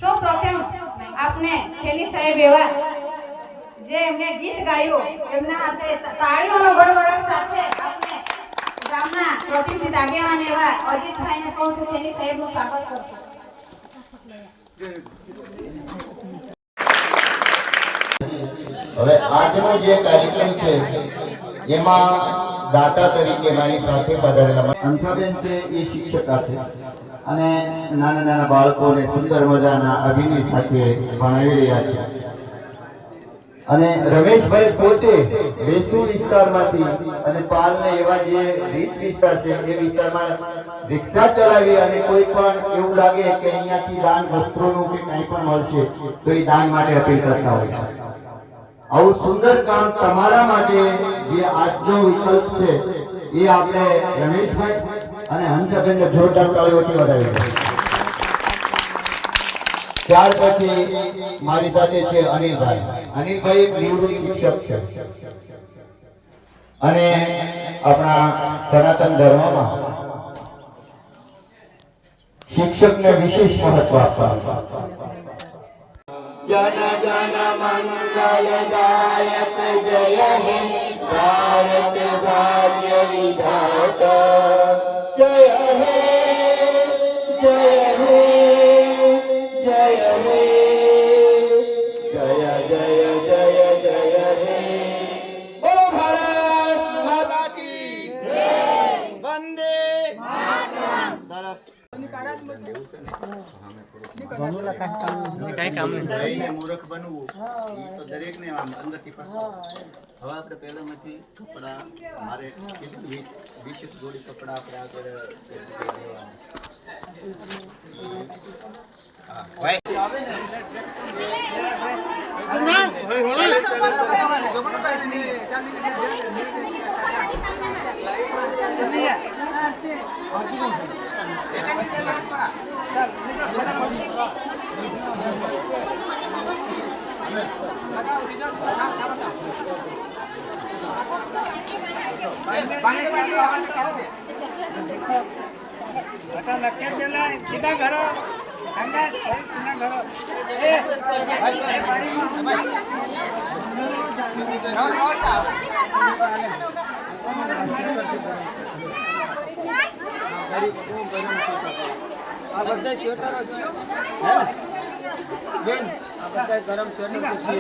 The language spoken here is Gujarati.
સૌપ્રથમ આપને ખેલી સાહેબ એવા જે એમને ગીત ગાયું એમના હાથે તાળીઓનો ગડગડાટ સાથે આપને ગામના પ્રતિષ્ઠિત આગેવાન એવા અજીતભાઈને કહું છું ખેલી સાહેબનું સ્વાગત કરશું। હવે આજનો જે કાર્યક્રમ છે એમાં દાતા તરીકે મારી સાથે પધારેલા અંશાબેન છે એ શિક્ષકા છે અને નાના નાના બાળકોને સુંદર મજાના અભિનય સાથે ભણાવી રહ્યા છે અને રમેશભાઈ પોતે વેસુ વિસ્તારમાંથી અને પાલને એવા જે રીચ વિસ્તાર છે એ વિસ્તારમાં રિક્ષા ચલાવી અને કોઈ પણ એવું લાગે કે અહીંયાથી દાન વસ્ત્રોનું કે કંઈ પણ મળશે તો એ દાન માટે અપીલ કરતા હોય છે। આવું સુંદર કામ તમારા માટે જે આજનો વિકલ્પ છે એ આપણે રમેશભાઈ અને હંસાબેનને જોરદાર તાળીઓથી વધાવી। ત્યાર પછી મારી સાથે છે અનિલભાઈ નિવૃત્ત શિક્ષક છે અને આપણા સનાતન ધર્મમાં શિક્ષકને વિશેષ મહત્વ આપવામાં। जन गण मंगलदायक जय हे भारत भाग्य विधाता जय हे जय हे जय हे जय जय जय जय हे बोलो भारत माता की जय वंदे मातरम। सरस મૂર્ખ બનવું એ તો દરેક ને અંદરથી પસંદ। હવે આપણે પહેલામાંથી કપડા મારે 20 જોડી કપડા આપણે આગળ सीधा घर आ બધા સ્વેટર જ છે હે બેન આ બધા ગરમ સ્વેટર છે